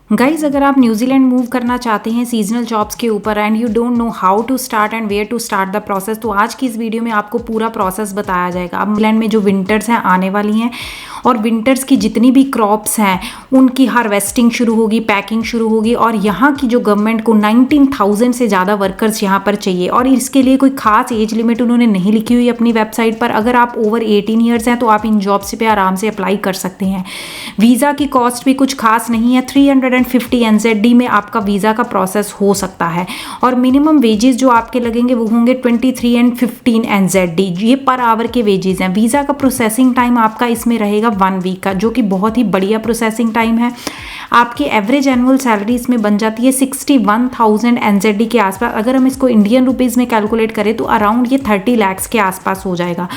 Guys, अगर आप New Zealand move करना चाहते हैं सीजनल जॉब्स के ऊपर and you don't know how to start and where to start the process, तो आज की इस वीडियो में आपको पूरा प्रोसेस बताया जाएगा। अब न्यूजीलैंड में जो विंटर्स हैं आने वाली हैं और विंटर्स की जितनी भी क्रॉप्स हैं उनकी हार्वेस्टिंग शुरू होगी, पैकिंग शुरू होगी और यहाँ की जो गवर्नमेंट को 19,000 से ज़्यादा वर्कर्स यहाँ पर चाहिए और इसके लिए कोई खास एज लिमिट उन्होंने नहीं लिखी हुई अपनी वेबसाइट पर। अगर आप ओवर 18 ईयर्स हैं तो आप इन जॉब्स पे आराम से अप्लाई कर सकते हैं। वीज़ा की कॉस्ट भी कुछ खास नहीं है, 350 NZD में आपका वीज़ा का प्रोसेस हो सकता है और मिनिमम वेजेस जो आपके लगेंगे वो होंगे 23 and 15 NZD, ये पर आवर के वेजेस हैं। वीज़ा का प्रोसेसिंग टाइम आपका इसमें रहेगा 1 वीक का, जो कि बहुत ही बढ़िया प्रोसेसिंग टाइम है। आपकी एवरेज एनुअल सैलरी इसमें बन जाती है 61,000 NZD के आसपास। अगर हम इसको इंडियन रुपीज़ में कैलकुलेट करें तो अराउंड ये 30 लाख के आसपास हो जाएगा।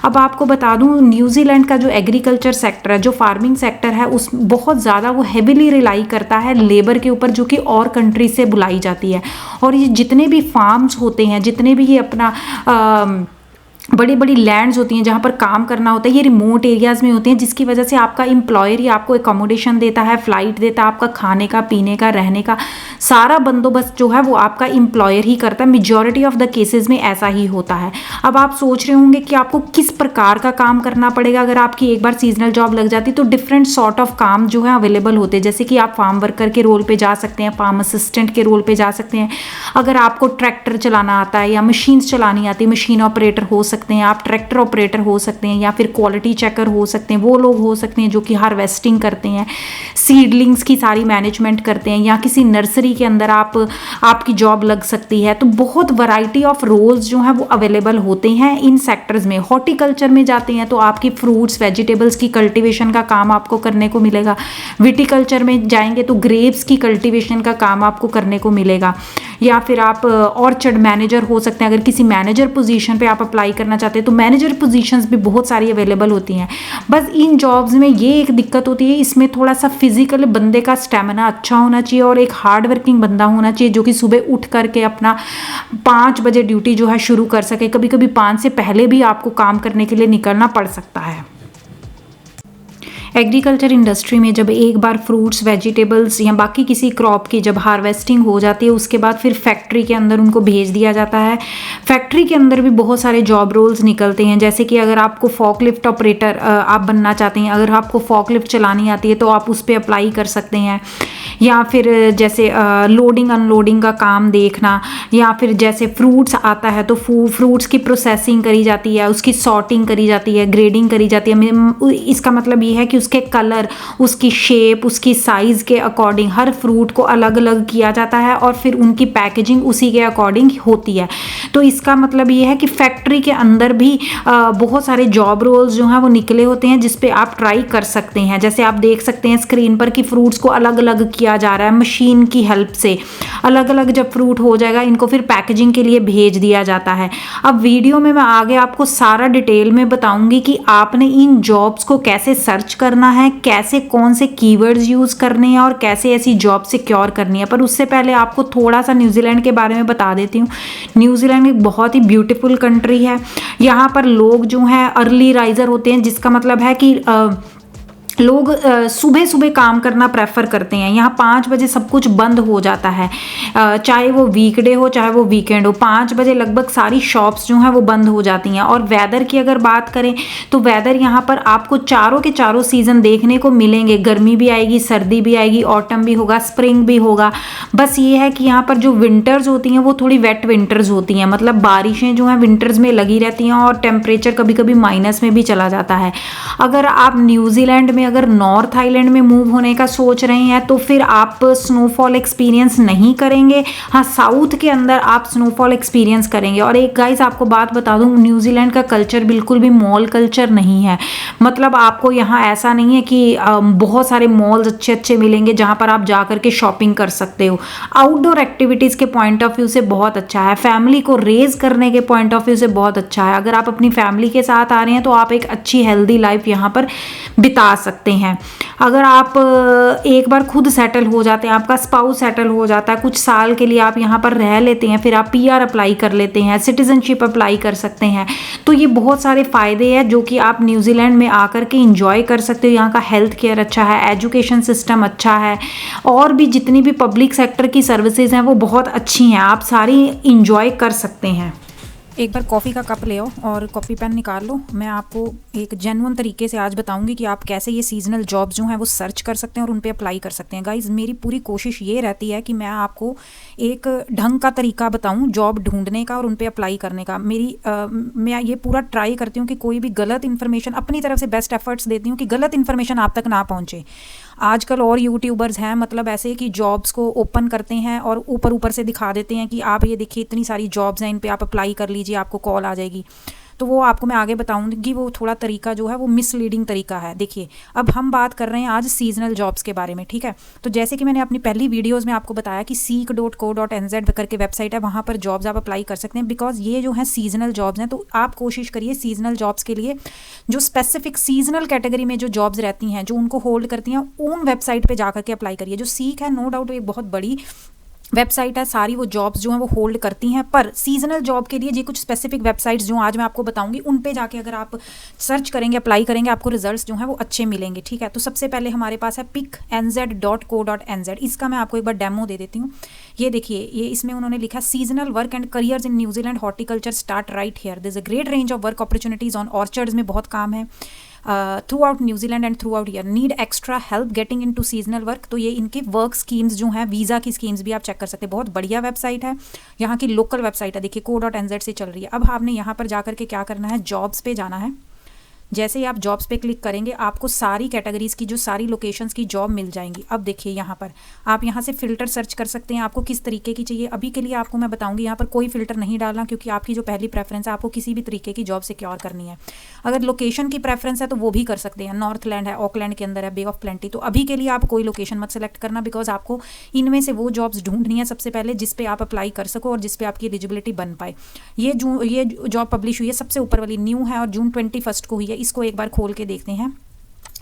अब आपको बता दूं, न्यूजीलैंड का जो एग्रीकल्चर सेक्टर है, जो फार्मिंग सेक्टर है, उस बहुत ज़्यादा वो हेविली रिलाई करता है लेबर के ऊपर, जो कि और कंट्री से बुलाई जाती है। और ये जितने भी फार्म्स होते हैं, जितने भी ये अपना बड़ी बड़ी लैंड्स होती हैं जहाँ पर काम करना होता है, ये रिमोट एरियाज़ में होते हैं, जिसकी वजह से आपका एम्प्लॉयर ही आपको एकोमोडेशन देता है, फ्लाइट देता है, आपका खाने का, पीने का, रहने का सारा बंदोबस्त जो है वो आपका एम्प्लॉयर ही करता है। मेजॉरिटी ऑफ द केसेस में ऐसा ही होता है। अब आप सोच रहे होंगे कि आपको किस प्रकार का काम करना पड़ेगा। अगर आपकी एक बार सीजनल जॉब लग जाती तो डिफरेंट सॉर्ट ऑफ काम जो है अवेलेबल होते हैं, जैसे कि आप फार्म वर्कर के रोल पर जा सकते हैं, फार्म असिस्टेंट के रोल पर जा सकते हैं। अगर आपको ट्रैक्टर चलाना आता है या मशीन्स चलानी आती है, मशीन ऑपरेटर हो सकते हैं, आप ट्रैक्टर ऑपरेटर हो सकते हैं या फिर क्वालिटी चेकर हो सकते हैं। वो लोग हो सकते हैं जो कि हार्वेस्टिंग करते हैं, सीडलिंग्स की सारी मैनेजमेंट करते हैं, या किसी नर्सरी के अंदर आपकी जॉब लग सकती है। तो बहुत वैरायटी ऑफ रोल्स जो हैं वो अवेलेबल होते हैं इन सेक्टर्स में। हॉर्टिकल्चर में जाते हैं तो आपकी फ्रूट्स वेजिटेबल्स की कल्टीवेशन का काम आपको करने को मिलेगा। विटिकल्चर में जाएंगे तो ग्रेप्स की कल्टीवेशन का काम आपको करने को मिलेगा। या फिर आप ऑर्चर्ड मैनेजर हो सकते हैं। अगर किसी मैनेजर पोजीशन पे आप अप्लाई करना चाहते हैं तो मैनेजर पोजीशंस भी बहुत सारी अवेलेबल होती हैं। बस इन जॉब्स में ये एक दिक्कत होती है, इसमें थोड़ा सा फिजिकल बंदे का स्टेमिना अच्छा होना चाहिए और एक हार्ड वर्किंग बंदा होना चाहिए, जो कि सुबह उठ करके अपना 5 बजे ड्यूटी जो है शुरू कर सके। कभी कभी 5 से पहले भी आपको काम करने के लिए निकलना पड़ सकता है। एग्रीकल्चर इंडस्ट्री में जब एक बार फ्रूट्स वेजिटेबल्स या बाकी किसी क्रॉप की जब हार्वेस्टिंग हो जाती है, उसके बाद फिर फैक्ट्री के अंदर उनको भेज दिया जाता है। फैक्ट्री के अंदर भी बहुत सारे जॉब रोल्स निकलते हैं, जैसे कि अगर आपको फॉकलिफ्ट ऑपरेटर आप बनना चाहते हैं, अगर आपको फॉकलिफ्ट चलानी आती है तो आप उस पर अप्लाई कर सकते हैं। या फिर जैसे लोडिंग अनलोडिंग का काम देखना, या फिर जैसे फ्रूट्स आता है तो फ्रूट्स की प्रोसेसिंग करी जाती है, उसकी सॉर्टिंग करी जाती है, ग्रेडिंग करी जाती है। इसका मतलब ये है कि उसके कलर, उसकी शेप, उसकी साइज़ के अकॉर्डिंग हर फ्रूट को अलग अलग किया जाता है और फिर उनकी पैकेजिंग उसी के अकॉर्डिंग होती है। तो इसका मतलब ये है कि फैक्ट्री के अंदर भी बहुत सारे जॉब रोल्स जो हैं वो निकले होते हैं, जिस पे आप ट्राई कर सकते हैं। जैसे आप देख सकते हैं स्क्रीन पर कि फ्रूट्स को अलग अलग किया जा रहा है मशीन की हेल्प से। अलग अलग जब फ्रूट हो जाएगा इनको फिर पैकेजिंग के लिए भेज दिया जाता है। अब वीडियो में मैं आगे आपको सारा डिटेल में बताऊंगी कि आपने इन जॉब्स को कैसे सर्च करना है, कैसे कौन से कीवर्ड्स यूज करने हैं और कैसे ऐसी जॉब सिक्योर करनी है। पर उससे पहले आपको थोड़ा सा न्यूजीलैंड के बारे में बता देती हूँ। न्यूजीलैंड एक बहुत ही ब्यूटीफुल कंट्री है। यहाँ पर लोग जो हैं अर्ली राइजर होते हैं, जिसका मतलब है कि लोग सुबह सुबह काम करना प्रेफर करते हैं। यहाँ 5 बजे सब कुछ बंद हो जाता है, चाहे वो वीकडे हो चाहे वो वीकेंड हो। 5 बजे लगभग सारी शॉप्स जो हैं वो बंद हो जाती हैं। और वेदर की अगर बात करें तो वेदर यहाँ पर आपको चारों के चारों सीज़न देखने को मिलेंगे। गर्मी भी आएगी, सर्दी भी आएगी, ऑटम भी होगा, स्प्रिंग भी होगा। बस ये है कि यहाँ पर जो विंटर्स होती हैं वो थोड़ी वेट विंटर्स होती हैं, मतलब बारिशें जो हैं विंटर्स में लगी रहती हैं और टेम्परेचर कभी कभी माइनस में भी चला जाता है। अगर आप न्यूजीलैंड में अगर नॉर्थ आइलैंड में मूव होने का सोच रहे हैं तो फिर आप स्नोफॉल एक्सपीरियंस नहीं करेंगे। हाँ, साउथ के अंदर आप स्नोफॉल एक्सपीरियंस करेंगे। और एक गाइस आपको बात बता दूं, न्यूजीलैंड का कल्चर बिल्कुल भी मॉल कल्चर नहीं है। मतलब आपको यहाँ ऐसा नहीं है कि बहुत सारे मॉल्स अच्छे अच्छे मिलेंगे जहाँ पर आप जा करके शॉपिंग कर सकते हो। आउटडोर एक्टिविटीज़ के पॉइंट ऑफ व्यू से बहुत अच्छा है, फैमिली को रेज करने के पॉइंट ऑफ व्यू से बहुत अच्छा है। अगर आप अपनी फैमिली के साथ आ रहे हैं तो आप एक अच्छी हेल्दी लाइफ यहाँ पर बिता सकते सकते हैं। अगर आप एक बार खुद सेटल हो जाते हैं, आपका स्पाउस सेटल हो जाता है, कुछ साल के लिए आप यहाँ पर रह लेते हैं, फिर आप पीआर अप्लाई कर लेते हैं, सिटीजनशिप अप्लाई कर सकते हैं, तो ये बहुत सारे फ़ायदे हैं जो कि आप न्यूजीलैंड में आकर के इंजॉय कर सकते हो। यहाँ का हेल्थ केयर अच्छा है, एजुकेशन सिस्टम अच्छा है, और भी जितनी भी पब्लिक सेक्टर की सर्विसेज हैं वो बहुत अच्छी हैं, आप सारी इंजॉय कर सकते हैं। एक बार कॉफ़ी का कप ले आओ और कॉफ़ी पेन निकाल लो। मैं आपको एक जेन्युइन तरीके से आज बताऊंगी कि आप कैसे ये सीजनल जॉब्स जो हैं वो सर्च कर सकते हैं और उन पे अप्लाई कर सकते हैं। गाइज, मेरी पूरी कोशिश ये रहती है कि मैं आपको एक ढंग का तरीका बताऊं जॉब ढूंढने का और उन पे अप्लाई करने का। मैं ये पूरा ट्राई करती हूँ कि कोई भी गलत इन्फॉर्मेशन, अपनी तरफ से बेस्ट एफर्ट्स देती हूँ कि गलत इन्फॉर्मेशन आप तक ना पहुँचे। आजकल और यूट्यूबर्स हैं मतलब ऐसे कि जॉब्स को ओपन करते हैं और ऊपर ऊपर से दिखा देते हैं कि आप ये देखिए इतनी सारी जॉब्स हैं, इन पे आप अप्लाई कर लीजिए, आपको कॉल आ जाएगी। तो वो आपको मैं आगे बताऊंगी, वो थोड़ा तरीका जो है वो मिसलीडिंग तरीका है। देखिए, अब हम बात कर रहे हैं आज सीजनल जॉब्स के बारे में, ठीक है। तो जैसे कि मैंने अपनी पहली वीडियोस में आपको बताया कि seek.co.nz करके वेबसाइट है, वहाँ पर जॉब्स आप अप्लाई कर सकते हैं। बिकॉज ये जो है सीजनल जॉब्स हैं, तो आप कोशिश करिए सीजनल जॉब्स के लिए जो स्पेसिफिक सीजनल कैटेगरी में जो जॉब्स रहती हैं, जो उनको होल्ड करती हैं, उन वेबसाइट पर जाकर के अप्लाई करिए। जो सीक है, नो डाउट एक बहुत बड़ी वेबसाइट है, सारी वो जॉब्स जो हैं वो होल्ड करती हैं, पर सीजनल जॉब के लिए ये कुछ स्पेसिफिक वेबसाइट्स जो आज मैं आपको बताऊंगी, उन पे जाके अगर आप सर्च करेंगे, अप्लाई करेंगे, आपको रिजल्ट्स जो हैं वो अच्छे मिलेंगे, ठीक है। तो सबसे पहले हमारे पास है picknz.co.nz। इसका मैं आपको एक बार डेमो दे देती हूँ। ये देखिए, ये इसमें उन्होंने लिखा seasonal work and careers in New Zealand horticulture start right here, there is a great range of work opportunities on orchards में बहुत काम है through out New Zealand and through out year, need extra help getting into seasonal work. तो ये इनके work schemes जो हैं, visa की स्कीम्स भी आप चेक कर सकते हैं। बहुत बढ़िया वेबसाइट है, यहाँ की लोकल वेबसाइट है। देखिए co.nz से चल रही है। अब आपने यहाँ पर जाकर के क्या करना है, जॉब्स पे जाना है। जैसे ही आप जॉब्स पे क्लिक करेंगे, आपको सारी कैटेगरीज की जो सारी लोकेशंस की जॉब मिल जाएंगी। अब देखिए, यहाँ पर आप यहाँ से फ़िल्टर सर्च कर सकते हैं, आपको किस तरीके की चाहिए। अभी के लिए आपको मैं बताऊंगी यहाँ पर कोई फ़िल्टर नहीं डालना, क्योंकि आपकी जो पहली प्रेफरेंस है, आपको किसी भी तरीके की जॉब सिक्योर करनी है। अगर लोकेशन की प्रेफरेंस है तो वो भी कर सकते हैं। नॉर्थलैंड है, ऑकलैंड के अंदर है, बे ऑफ प्लेंटी। तो अभी के लिए आप कोई लोकेशन मत सेलेक्ट करना, बिकॉज आपको इनमें से वो जॉब्स ढूंढनी है सबसे पहले जिस पे आप अप्लाई कर सको और जिस पे आपकी एलिजिबिलिटी बन पाए। ये जॉब पब्लिश हुई है, सबसे ऊपर वाली न्यू है और जून 21 को हुई है। इसको एक बार खोल देखते हैं।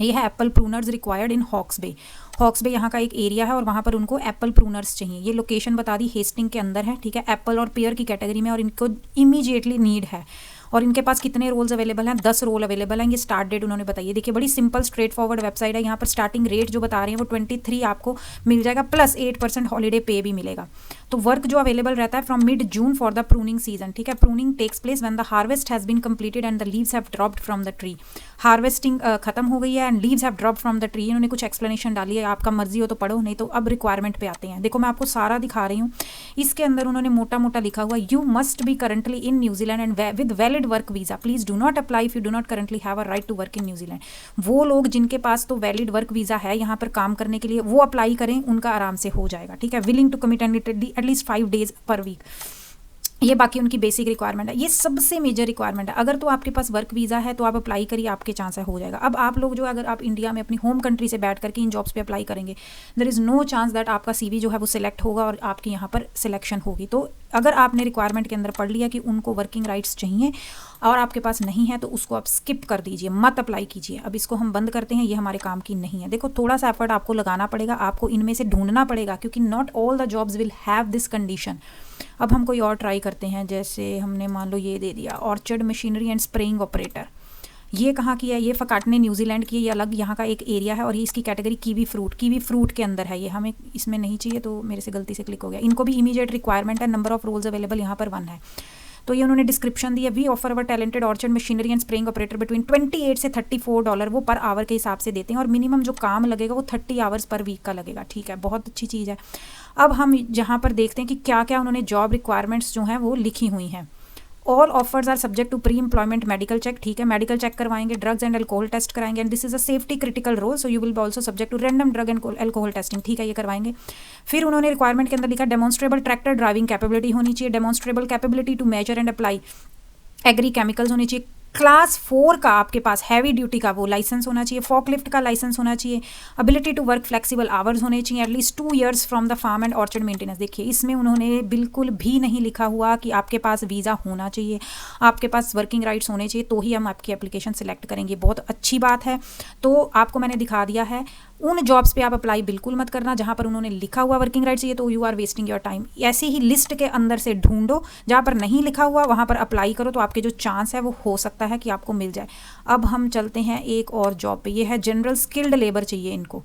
ये है apple pruners required in Hawke's Bay. Hawke's Bay यहाँ का एक एरिया है और वहाँ पर उनको एप्पल प्रूनर्स चाहिए। ये लोकेशन बता दी, हेस्टिंग के अंदर है, ठीक है। एप्पल और पेयर की कैटेगरी में और इनको इमीडिएटली नीड है। और इनके पास कितने रोल्स अवेलेबल हैं, 10 रोल अवेलेबल हैं। ये स्टार्ट डेट उन्होंने बताई। देखिए, बड़ी सिंपल स्ट्रेट फॉरवर्ड वेबसाइट है। यहाँ पर स्टार्टिंग रेट जो बता रहे हैं वो 23 आपको मिल जाएगा, प्लस 8% हॉलीडे पे भी मिलेगा। तो वर्क जो अवेलेबल रहता है from mid June for the pruning season, ठीक है। Pruning takes place when the harvest has been completed and the leaves have dropped from the tree. Harvesting खत्म हो गई है and leaves have dropped from the tree. इन्होंने कुछ explanation डाली है, आपका मर्जी हो तो पढ़ो, नहीं तो अब रिक्वायरमेंट पे आते हैं। देखो, मैं आपको सारा दिखा रही हूँ। इसके अंदर उन्होंने मोटा मोटा लिखा हुआ, you must be currently in New Zealand and with valid work visa, please do not apply if you do not currently have a right to work in New Zealand. वो लोग जिनके पास तो वैलिड वर्क वीजा है यहाँ पर काम करने के लिए, वो अप्लाई करें, उनका आराम से हो जाएगा, ठीक है। Willing to commit at least 5 days per week. ये बाकी उनकी बेसिक रिक्वायरमेंट है। ये सबसे मेजर रिक्वायरमेंट है। अगर तो आपके पास वर्क वीज़ा है तो आप अप्लाई करिए, आपके चांस है हो जाएगा। अब आप लोग जो, अगर आप इंडिया में अपनी होम कंट्री से बैठ करके इन जॉब्स पे अप्लाई करेंगे, there is no chance that आपका सीवी जो है वो सिलेक्ट होगा और आपकी यहाँ पर सिलेक्शन होगी। तो अगर आपने रिक्वायरमेंट के अंदर पढ़ लिया कि उनको वर्किंग राइट्स चाहिए और आपके पास नहीं है, तो उसको आप स्किप कर दीजिए, मत अप्लाई कीजिए। अब इसको हम बंद करते हैं, ये हमारे काम की नहीं है। देखो, थोड़ा सा एफर्ट आपको लगाना पड़ेगा, आपको इनमें से ढूंढना पड़ेगा, क्योंकि not all the jobs will have this condition. अब हम कोई और ट्राई करते हैं। जैसे हमने मान लो ये दे दिया, orchard machinery and spraying operator. ये कहाँ की है, ये फकाटने न्यूजीलैंड की है, ये अलग यहाँ का एक एरिया है। और ये इसकी कैटेगरी कीवी फ्रूट के अंदर है। ये हमें इसमें नहीं चाहिए, तो मेरे से गलती से क्लिक हो गया। इनको भी इमीडिएट रिक्वायरमेंट है, नंबर ऑफ रोल्स अवेलेबल यहाँ पर 1 है। तो ये उन्होंने डिस्क्रिप्शन दी है, we offer our talented orchard machinery and spraying operator between 28 से $34 वो पर आवर के हिसाब से देते हैं। और मिनिमम जो काम लगेगा वो 30 आवर्स पर वीक का लगेगा, ठीक है। बहुत अच्छी चीज़ है। अब हम जहाँ पर देखते हैं कि क्या क्या उन्होंने जॉब रिक्वायरमेंट्स जो हैं वो लिखी हुई हैं। All offers are subject to pre employment medical check, ठीक है। मेडिकल चेक करवाएंगे, ड्रग्स एंड अल्कोहल टेस्ट कराएंगे, and this is a safety critical role, so you will be also subject to random drug and alcohol testing, ठीक है, ये करवाएंगे। फिर उन्होंने रिक्वायरमेंट के अंदर लिखा, डेमोन्स्ट्रेबल ट्रैक्टर ड्राइविंग कैपेबिलिटी होनी चाहिए, demonstrable capability to measure and apply agri chemicals होनी चाहिए, क्लास 4 का आपके पास हैवी ड्यूटी का वो लाइसेंस होना चाहिए, फॉकलिफ्ट का लाइसेंस होना चाहिए, ability to work flexible hours होने चाहिए, at least 2 years from the farm and orchard maintenance. देखिए इसमें उन्होंने बिल्कुल भी नहीं लिखा हुआ कि आपके पास वीज़ा होना चाहिए, आपके पास वर्किंग राइट्स होने चाहिए तो ही हम आपकी एप्लीकेशन सेलेक्ट करेंगे। बहुत अच्छी बात है। तो आपको मैंने दिखा दिया है। उन जॉब्स पे आप अप्लाई बिल्कुल मत करना जहाँ पर उन्होंने लिखा हुआ वर्किंग राइट्स चाहिए, तो you are wasting your time. ऐसे ही लिस्ट के अंदर से ढूंढो, जहाँ पर नहीं लिखा हुआ वहाँ पर अप्लाई करो, तो आपके जो चांस है वो हो सकता है कि आपको मिल जाए। अब हम चलते हैं एक और जॉब पे। ये है जनरल स्किल्ड लेबर चाहिए इनको,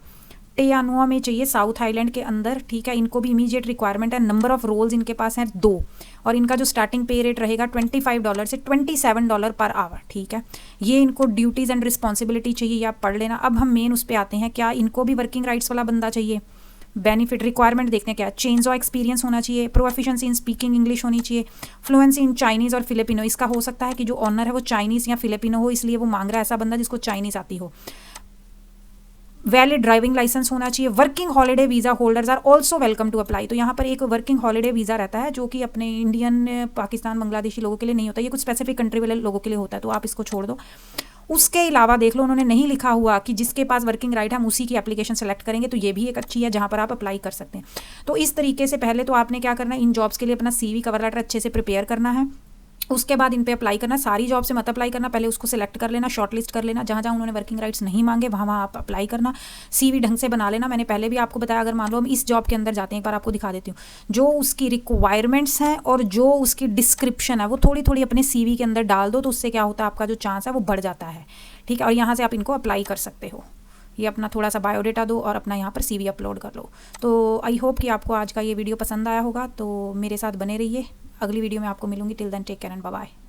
टेयानुआ में चाहिए, साउथ आइलैंड के अंदर, ठीक है। इनको भी इमीडिएट रिक्वायरमेंट है। नंबर ऑफ रोल्स इनके पास हैं 2, और इनका जो स्टार्टिंग पे रेट रहेगा $25 से $27 पर आवर, ठीक है। ये इनको ड्यूटीज़ एंड रिस्पॉन्सिबिलिटी चाहिए, ये आप पढ़ लेना। अब हम मेन उस पर आते हैं, क्या इनको भी वर्किंग राइट्स वाला बंदा चाहिए। बेनिफिट रिक्वायरमेंट देखते हैं क्या, चेंज ऑफ एक्सपीरियंस होना चाहिए, प्रोफिशिएंसी इन स्पीकिंग इंग्लिश होनी चाहिए, फ्लुएंसी इन चाइनीज़ और फिलिपिनो। इसका हो सकता है कि जो ऑनर है वो चाइनीज़ या फिलिपिनो हो, इसलिए वो मांग रहा है ऐसा बंदा जिसको चाइनीज़ आती हो। वैलिड ड्राइविंग लाइसेंस होना चाहिए। Working holiday visa holders are also welcome to apply. तो यहाँ पर एक वर्किंग हॉलीडे वीज़ा रहता है जो कि अपने इंडियन, पाकिस्तान, बांग्लादेशी लोगों के लिए नहीं होता, ये कुछ स्पेसिफिक कंट्री वाले लोगों के लिए होता है, तो आप इसको छोड़ दो। उसके अलावा देख लो, उन्होंने नहीं लिखा हुआ कि जिसके पास वर्किंग राइट है हम उसी की एप्लीकेशन सेलेक्ट करेंगे, तो ये भी एक अच्छी है जहाँ पर आप अप्लाई कर सकते हैं। तो इस तरीके से पहले तो आपने क्या करना है, इन जॉब्स के लिए अपना CV कवर लेटर अच्छे से प्रिपेयर करना है। उसके बाद इन पे अप्लाई करना। सारी जॉब से मत अप्लाई करना, पहले उसको सिलेक्ट कर लेना, शॉर्ट लिस्ट कर लेना, जहाँ जहाँ उन्होंने वर्किंग राइट्स नहीं मांगे वहाँ वहाँ आप अप्लाई करना। CV ढंग से बना लेना। मैंने पहले भी आपको बताया, अगर मान लो हम इस जॉब के अंदर जाते हैं, एक बार आपको दिखा देती हूँ, जो उसकी रिक्वायरमेंट्स हैं और जो उसकी डिस्क्रिप्शन है वो थोड़ी थोड़ी अपने CV के अंदर डाल दो, तो उससे क्या होता है, आपका जो चांस है वो बढ़ जाता है, ठीक है। और यहाँ से आप इनको अप्लाई कर सकते हो। ये अपना थोड़ा सा बायोडेटा दो और अपना यहाँ पर CV अपलोड कर लो। तो आई होप कि आपको आज का ये वीडियो पसंद आया होगा, तो मेरे साथ बने रहिए। अगली वीडियो में आपको मिलूंगी। Till then take care and bye bye.